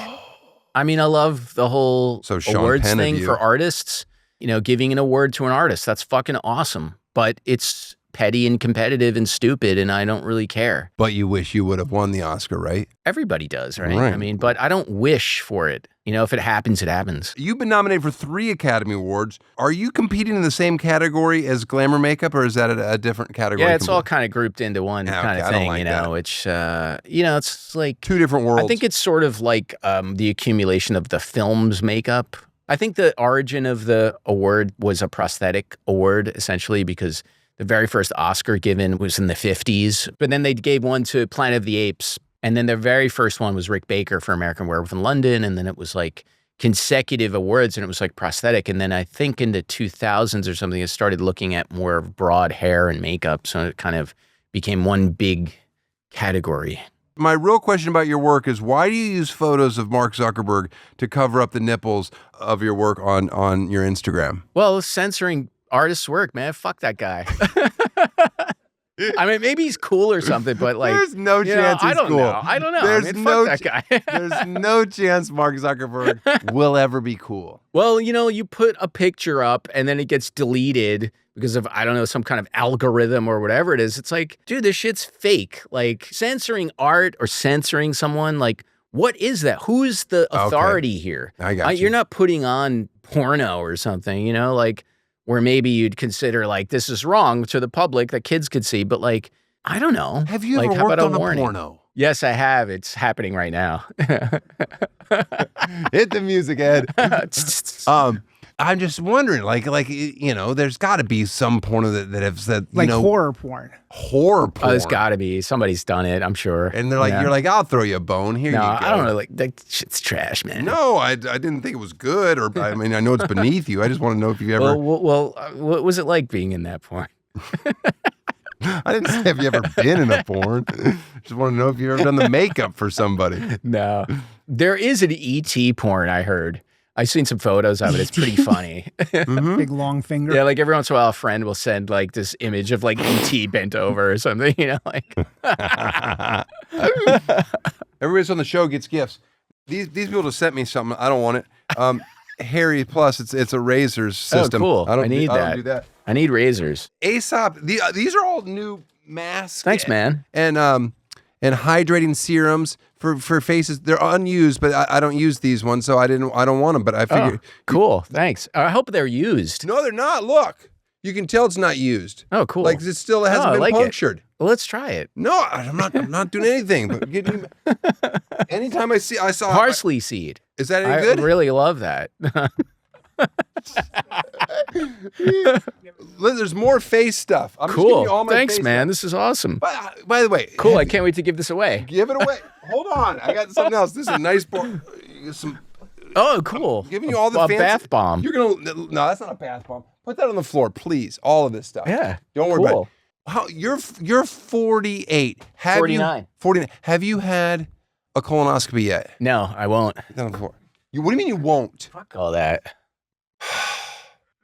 I mean, I love the whole awards Penn thing for artists. You know, giving an award to an artist, that's fucking awesome. But it's petty and competitive and stupid, and I don't really care. But you wish you would have won the Oscar, right? Everybody does, right? I mean, but I don't wish for it. You know, if it happens, it happens. You've been nominated for 3 Academy Awards. Are you competing in the same category as glamour makeup, or is that a different category? Yeah, it's all kind of grouped into one kind of thing, you know, which, you know, it's like 2 different worlds. I think it's sort of like the accumulation of the film's makeup. I think the origin of the award was a prosthetic award, essentially, because the very first Oscar given was in the 50s. But then they gave one to Planet of the Apes. And then their very first one was Rick Baker for American Werewolf in London. And then it was like consecutive awards, and it was like prosthetic. And then I think in the 2000s or something, it started looking at more broad hair and makeup. So it kind of became one big category. My real question about your work is, why do you use photos of Mark Zuckerberg to cover up the nipples of your work on your Instagram? Well, censoring artists' work, man. Fuck that guy. I mean, maybe he's cool or something, but like, there's no chance he's cool. I don't know. There's I mean, no fuck that guy. There's no chance Mark Zuckerberg will ever be cool. Well, you know, you put a picture up and then it gets deleted because of, I don't know, some kind of algorithm or whatever it is. It's like, dude, this shit's fake. Like, censoring art or censoring someone, like, what is that? Who's the authority here? I got you. You're not putting on porno or something, you know, like, where maybe you'd consider like, this is wrong to the public that kids could see, but like, I don't know. Have you like, ever how worked about on a warning? porno? Yes, I have. It's happening right now. Hit the music, Ed. I'm just wondering, there's got to be some porno that have said, horror porn. Horror porn. Oh, there's got to be. Somebody's done it, I'm sure. And they're like, you're like, I'll throw you a bone. Here you go. I don't know. Like, that shit's trash, man. No, I didn't think it was good. Or I mean, I know it's beneath you. I just want to know if you ever. Well, what was it like being in that porn? I didn't say have you ever been in a porn. Just want to know if you've ever done the makeup for somebody. No. There is an ET porn, I heard. I've seen some photos of it. It's pretty funny. Big long finger. Yeah, like every once in a while, a friend will send like this image of like ET bent over or something, like. Everybody's on the show gets gifts. These people just sent me something. I don't want it. Harry Plus, it's a razors system. Oh, cool. I need I that. don't do that. I need razors. Aesop, these are all new masks. Thanks, man. And hydrating serums for faces. They're unused, but I don't use these ones, so I don't want them. But I figured, cool. Thanks. I hope they're used. No, they're not. Look, you can tell it's not used. Oh, cool. Like it still hasn't been punctured. Well, let's try it. No, I'm not doing anything. But anytime I saw parsley seed. Is that any good? I really love that. There's more face stuff. I'm just cool. giving you all my Thanks, face man. stuff. This is awesome. By the way, cool. I can't wait to give this away. Give it away. Hold on. I got something else. This is a nice board. Oh, cool. I'm giving you all the a fancy bath bomb. You're gonna no, that's not a bath bomb. Put that on the floor, please. All of this stuff. Yeah. Don't worry about it. How you're 48. 49. 49. Have you had a colonoscopy yet? No, I won't. Put that on the floor. What do you mean you won't? Fuck all that.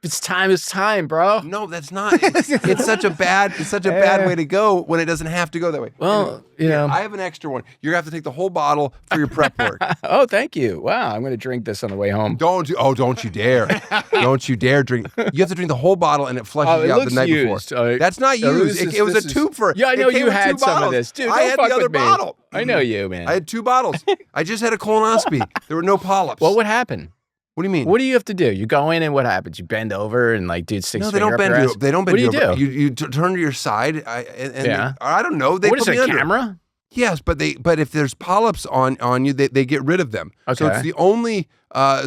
It's time, bro. No, that's not. It's such a bad way to go when it doesn't have to go that way. Well, anyway, I have an extra one. You're gonna have to take the whole bottle for your prep work. Oh, thank you. Wow, I'm gonna drink this on the way home. Don't you dare. Don't you dare drink. You have to drink the whole bottle and it flushes you out the night before. That's not used. It was a tube for it. Yeah, I know you with had 2 some bottles. of this. Dude, I don't had fuck the other with me. bottle. I know you, man. I had 2 bottles. I just had a colonoscopy. There were no polyps. Well, what happened? What do you mean? What do you have to do? You go in and what happens? You bend over and like dude sticks. No, they don't bend you. They don't bend you. What do you do? You turn to your side. Yeah. I don't know. They what put is me it? under. Camera? Yes, but if there's polyps on you, they get rid of them. Okay. So it's the only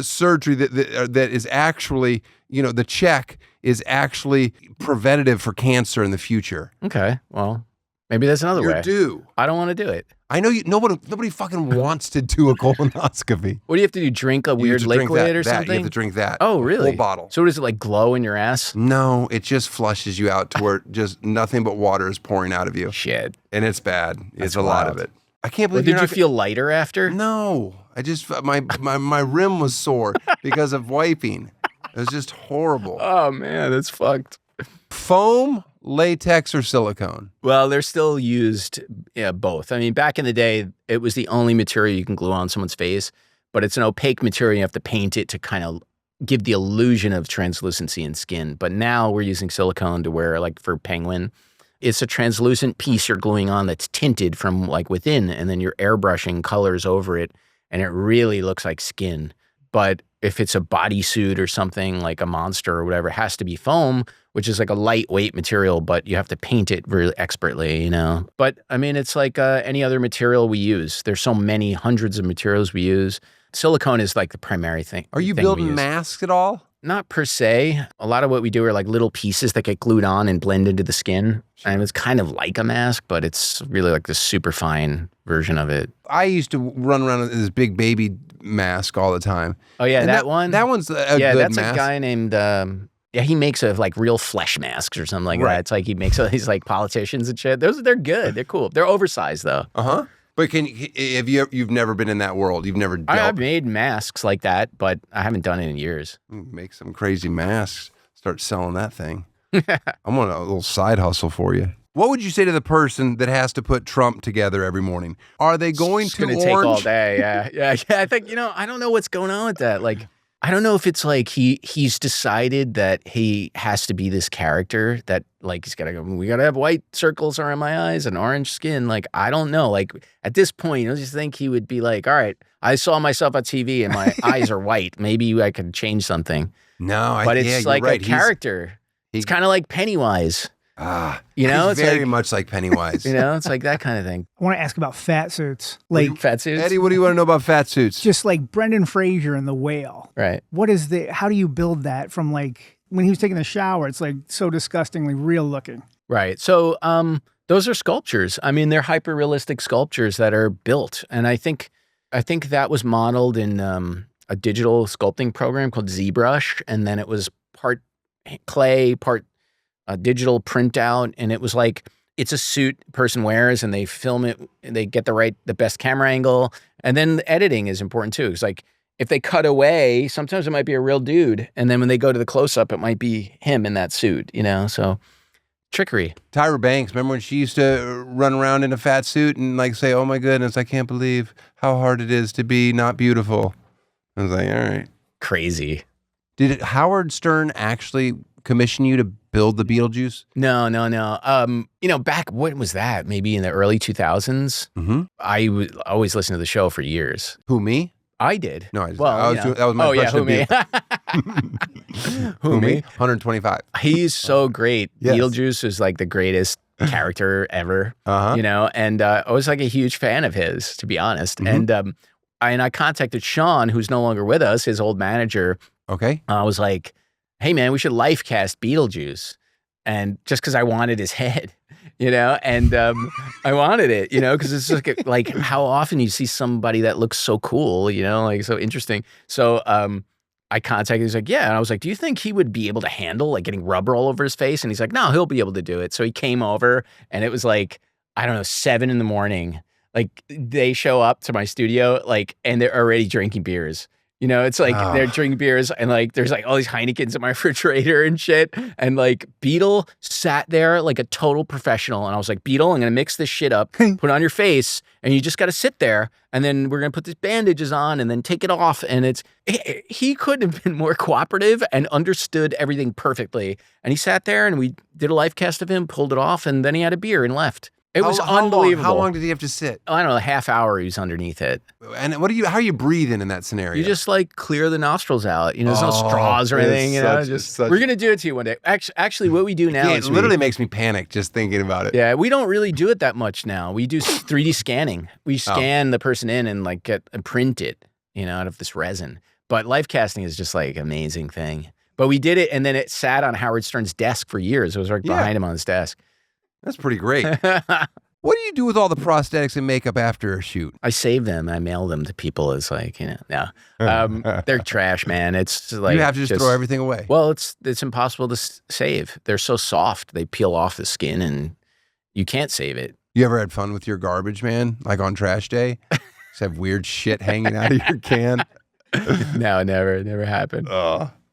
surgery that is actually, the check is actually preventative for cancer in the future. Okay. Well, maybe that's another way. You're due. I don't want to do it. I know you. Nobody fucking wants to do a colonoscopy. What do you have to do? Drink a weird liquid or something? You have to drink that. Oh, really? Whole bottle. So does it like glow in your ass? No, it just flushes you out to where just nothing but water is pouring out of you. Shit. And it's bad. It's a wild. lot of it. I can't believe. Did you feel lighter after? No, I just my rim was sore because of wiping. It was just horrible. Oh man, that's fucked. Foam, latex, or silicone? Well, they're still used, both. I mean, back in the day, it was the only material you can glue on someone's face, but it's an opaque material. You have to paint it to kind of give the illusion of translucency in skin. But now we're using silicone to wear, like for penguin. It's a translucent piece you're gluing on that's tinted from like within, and then you're airbrushing colors over it, and it really looks like skin. But if it's a bodysuit or something like a monster or whatever, it has to be foam, which is like a lightweight material, but you have to paint it really expertly, But I mean, it's like any other material we use. There's so many hundreds of materials we use. Silicone is like the primary thing. Are you building masks at all? Not per se. A lot of what we do are like little pieces that get glued on and blend into the skin. Sure. And it's kind of like a mask, but it's really like this super fine version of it. I used to run around with this big baby mask all the time. Oh yeah, that one? That one's a good that's mask. A guy named, he makes like real flesh masks or something like that. It's like he makes all these like politicians and shit. They're good. They're cool. They're oversized though. Uh-huh. But you've never been in that world? You've never dealt? I've made masks like that, but I haven't done it in years. Make some crazy masks. Start selling that thing. I'm on a little side hustle for you. What would you say to the person that has to put Trump together every morning? Are they going to take all day? Yeah. I think I don't know what's going on with that. Like, I don't know if it's like he's decided that he has to be this character that like he's gotta go. We gotta have white circles around my eyes and orange skin. Like I don't know. Like at this point, I just think he would be like, all right, I saw myself on TV and my eyes are white. Maybe I could change something. No, but it's like a character. It's kind of like Pennywise. You know, he's it's very like, much like Pennywise. you know, it's like that kind of thing. I want to ask about fat suits. Like, Fat suits. Eddie, what do you want to know about fat suits? just like Brendan Fraser in The Whale. Right. How do you build that from like when he was taking a shower? It's like so disgustingly real looking. Right. So those are sculptures. I mean, they're hyper realistic sculptures that are built. And I think that was modeled in a digital sculpting program called ZBrush. And then it was part clay, part digital printout. And it was like, it's a suit a person wears and they film it and they get the best camera angle. And then the editing is important too. It's like, if they cut away, sometimes it might be a real dude. And then when they go to the close up, it might be him in that suit, you know? So trickery. Tyra Banks, remember when she used to run around in a fat suit and like say, oh my goodness, I can't believe how hard it is to be not beautiful. I was like, all right. Crazy. Did Howard Stern actually commission you to build the Beetlejuice? No. You know, back, when was that? Maybe in the early 2000s? Mm-hmm. I would always listen to the show for years. Who, me? I did. No, you that know. was my Oh, yeah, impression who of me? Who, me? 125. He's so great. Yes. Beetlejuice is like the greatest character ever, Uh-huh. you know, and I was like a huge fan of his, to be honest. Mhm. And I contacted Sean, who's no longer with us, his old manager. Okay. I was like, hey, man, we should life cast Beetlejuice. And just because I wanted his head, you know, and I wanted it, you know, because it's like how often you see somebody that looks so cool, you know, like so interesting. So I contacted him. He's like, yeah. And I was like, do you think he would be able to handle like getting rubber all over his face? And he's like, no, he'll be able to do it. So he came over and it was like, I don't know, 7 a.m. Like they show up to my studio, like, and they're already drinking beers. You know, it's like they're drinking beers and like there's like all these Heinekens in my refrigerator and shit. And like Beetle sat there like a total professional. And I was like, Beetle, I'm going to mix this shit up, put it on your face, and you just got to sit there. And then we're going to put these bandages on and then take it off. And he couldn't have been more cooperative and understood everything perfectly. And he sat there and we did a life cast of him, pulled it off, and then he had a beer and left. It was unbelievable. How long did he have to sit? I don't know, a half hour he was underneath it. And how are you breathing in that scenario? You just like clear the nostrils out. You know, there's no straws or anything. You know, we're gonna do it to you one day. Actually, what we do now is it literally makes me panic just thinking about it. Yeah, we don't really do it that much now. We do 3D scanning. We scan the person in and like print it, you know, out of this resin. But life casting is just like an amazing thing. But we did it, and then it sat on Howard Stern's desk for years. It was right behind him on his desk. That's pretty great. What do you do with all the prosthetics and makeup after a shoot? I save them. I mail them to people as like, you know, no. They're trash, man. It's like you have to just throw everything away. Well, it's impossible to save. They're so soft. They peel off the skin and you can't save it. You ever had fun with your garbage, man? Like on trash day? Just have weird shit hanging out of your can? No, never happened.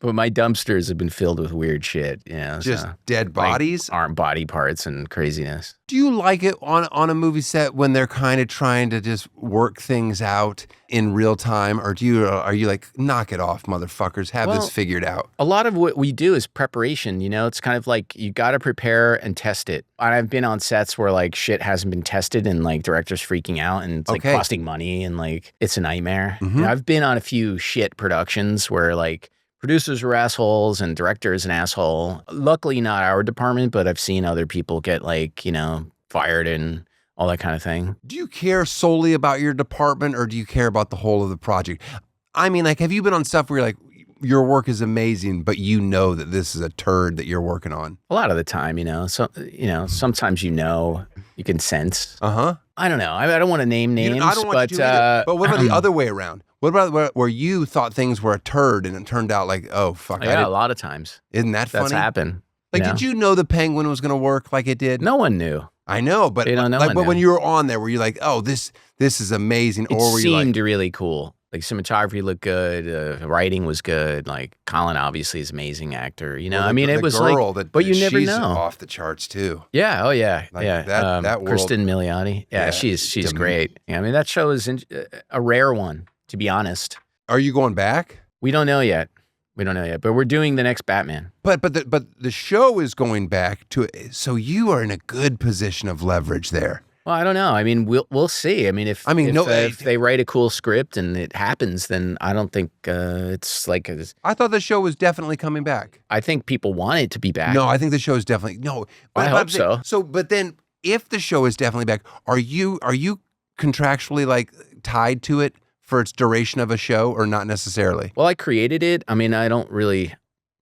But my dumpsters have been filled with weird shit, you know. Just dead bodies? Like arm body parts and craziness. Do you like it on a movie set when they're kind of trying to just work things out in real time? Or are you like, knock it off, motherfuckers, have this figured out? A lot of what we do is preparation, you know? It's kind of like you got to prepare and test it. I've been on sets where like shit hasn't been tested and like directors freaking out and it's like costing money and like it's a nightmare. Mm-hmm. You know, I've been on a few shit productions where like producers were assholes and directors an asshole. Luckily not our department, but I've seen other people get like, you know, fired and all that kind of thing. Do you care solely about your department or do you care about the whole of the project? I mean, like, have you been on stuff where you're like, your work is amazing, but you know that this is a turd that you're working on? A lot of the time, you know, sometimes you can sense. I don't know. I don't want to name names, I don't want but you to either. But what about the other way around? What about where you thought things were a turd and it turned out like, oh, fuck. Yeah, a lot of times. Isn't that funny? That's happened. Like, did you know the Penguin was going to work like it did? No one knew. I know, but but when you were on there, were you like, oh, this is amazing? It or were you like, seemed really cool. Like cinematography looked good, writing was good. Like Colin obviously is an amazing actor. You know, well, I mean, it was girl like, but you never she's know. Off the charts too. Yeah. Oh yeah. Like yeah. That world. Kristen Milioti. Yeah, she's great. Yeah, I mean, that show is a rare one, to be honest. Are you going back? We don't know yet. But we're doing the next Batman. But the show is going back to, so you are in a good position of leverage there. Well, I don't know. I mean, we'll see. I mean, if they write a cool script and it happens, then I don't think it's like. I thought the show was definitely coming back. I think people want it to be back. No, I think the show is definitely no. I hope so. So, but then if the show is definitely back, are you contractually like tied to it for its duration of a show, or not necessarily? Well, I created it. I mean, I don't really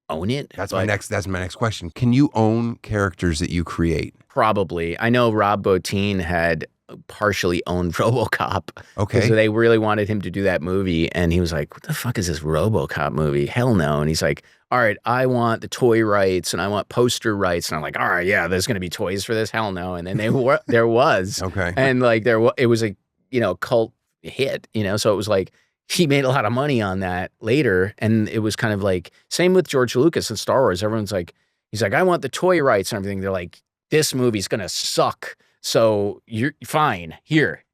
own it. That's my next question. Can you own characters that you create? Probably. I know Rob Bottin had partially owned RoboCop. Okay. So they really wanted him to do that movie. And he was like, what the fuck is this RoboCop movie? Hell no. And he's like, all right, I want the toy rights and I want poster rights. And I'm like, all right, yeah, there's going to be toys for this. Hell no. And then there was. Okay. And like it was a, cult hit, so it was like, he made a lot of money on that later. And it was kind of like, same with George Lucas and Star Wars. Everyone's like, he's like, I want the toy rights and everything. They're like, this movie's going to suck. So you're fine. Here.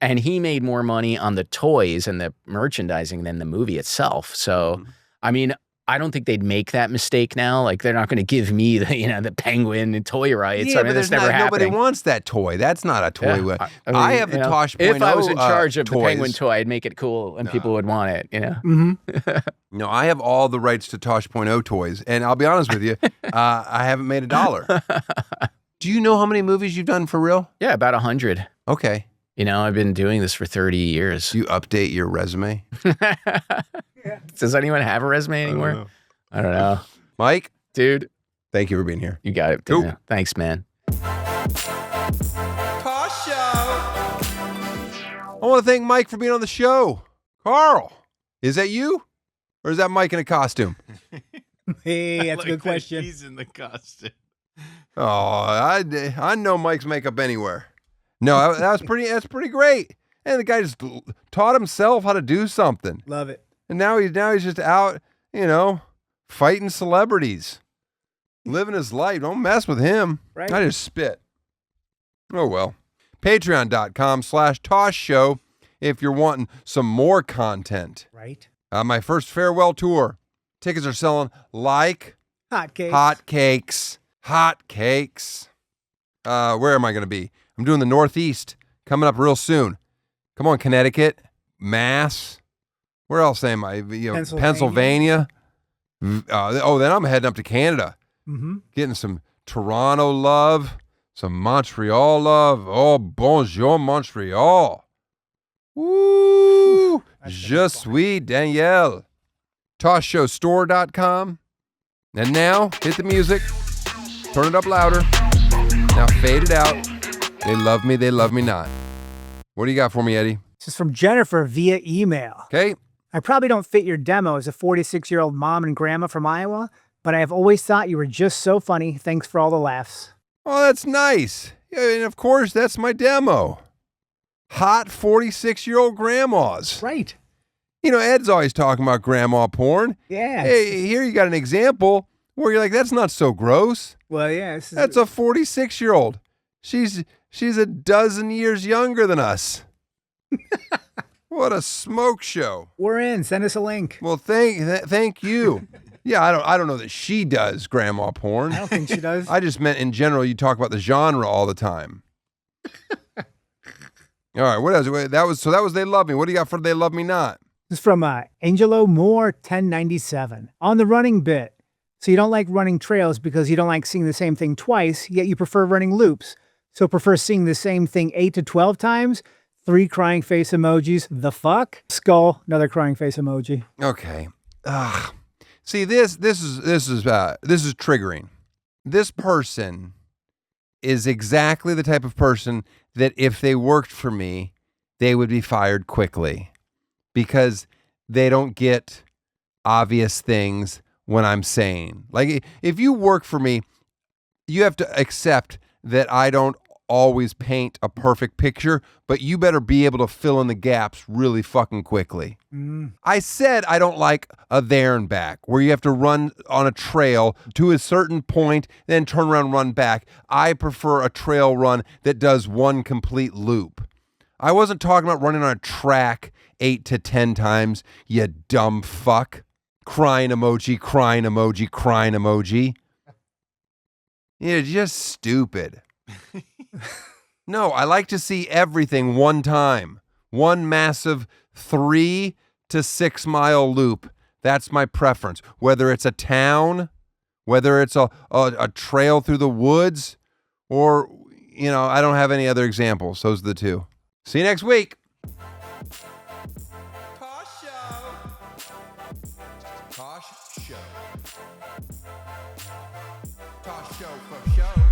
And he made more money on the toys and the merchandising than the movie itself. So, I mean, I don't think they'd make that mistake now. Like, they're not going to give me the penguin and toy rights. Yeah, I mean, that's never happening. Nobody wants that toy. That's not a toy. Yeah. I have the Tosh 0. If I was in charge of toys. the penguin toy, I'd make it cool and people would want it, No, I have all the rights to Tosh 0 toys. And I'll be honest with you, I haven't made $1. Do you know how many movies you've done for real? Yeah, about 100. Okay. I've been doing this for 30 years. Do you update your resume? Does anyone have a resume anymore? I don't know. Mike? Dude. Thank you for being here. You got it. Cool. Thanks, man. Tosh Show. I want to thank Mike for being on the show. Carl, is that you? Or is that Mike in a costume? Hey, that's a good question. He's in the costume. Oh, I know Mike's makeup anywhere. No, that's pretty great. And the guy just taught himself how to do something. Love it. And now he's just out, fighting celebrities. Living his life. Don't mess with him. Right. I just spit. Oh, well. Patreon.com/Tosh Show if you're wanting some more content. Right. My first farewell tour. Tickets are selling like Hotcakes. hotcakes. Where am I going to be? I'm doing the Northeast coming up real soon. Come on, Connecticut, Mass. Where else am I? Pennsylvania. Then I'm heading up to Canada. Getting some Toronto love, some Montreal love. Oh, bonjour, Montreal. Woo! Je suis Danielle. ToshShowStore.com. And now, hit the music. Turn it up louder. Now fade it out. They love me not. What do you got for me, Eddie? This is from Jennifer via email. Okay. I probably don't fit your demo as a 46-year-old mom and grandma from Iowa, but I have always thought you were just so funny. Thanks for all the laughs. Oh, that's nice. Yeah, and of course, that's my demo. Hot 46-year-old grandmas. Right. Ed's always talking about grandma porn. Yeah. Hey, here you got an example where you're like, that's not so gross. Well, yeah. That's a 46-year-old. She's a dozen years younger than us. What a smoke show. We're in. Send us a link. Well, thank you. Yeah, I don't know that she does grandma porn. I don't think she does. I just meant in general, you talk about the genre all the time. All right, what else? That was They Love Me. What do you got for They Love Me Not? This is from Angelo Moore 1097. On the running bit. So you don't like running trails because you don't like seeing the same thing twice, yet you prefer running loops. So prefer seeing the same thing 8 to 12 times. 3 crying face emojis. The fuck? Skull. Another crying face emoji. Okay. See, this is triggering. This person is exactly the type of person that if they worked for me, they would be fired quickly because they don't get obvious things when I'm saying. Like, if you work for me, you have to accept that I don't always paint a perfect picture, but you better be able to fill in the gaps really fucking quickly. I said I don't like a there and back, where you have to run on a trail to a certain point, then turn around and run back. I prefer a trail run that does one complete loop. I wasn't talking about running on a track 8 to 10 times, you dumb fuck. Crying emoji, crying emoji, crying emoji. You're just stupid. No, I like to see everything one time. One massive 3 to 6 mile loop. That's my preference. Whether it's a town, whether it's a trail through the woods, or, I don't have any other examples. Those are the two. See you next week. Tosh Show. Tosh Show. Tosh Show for show.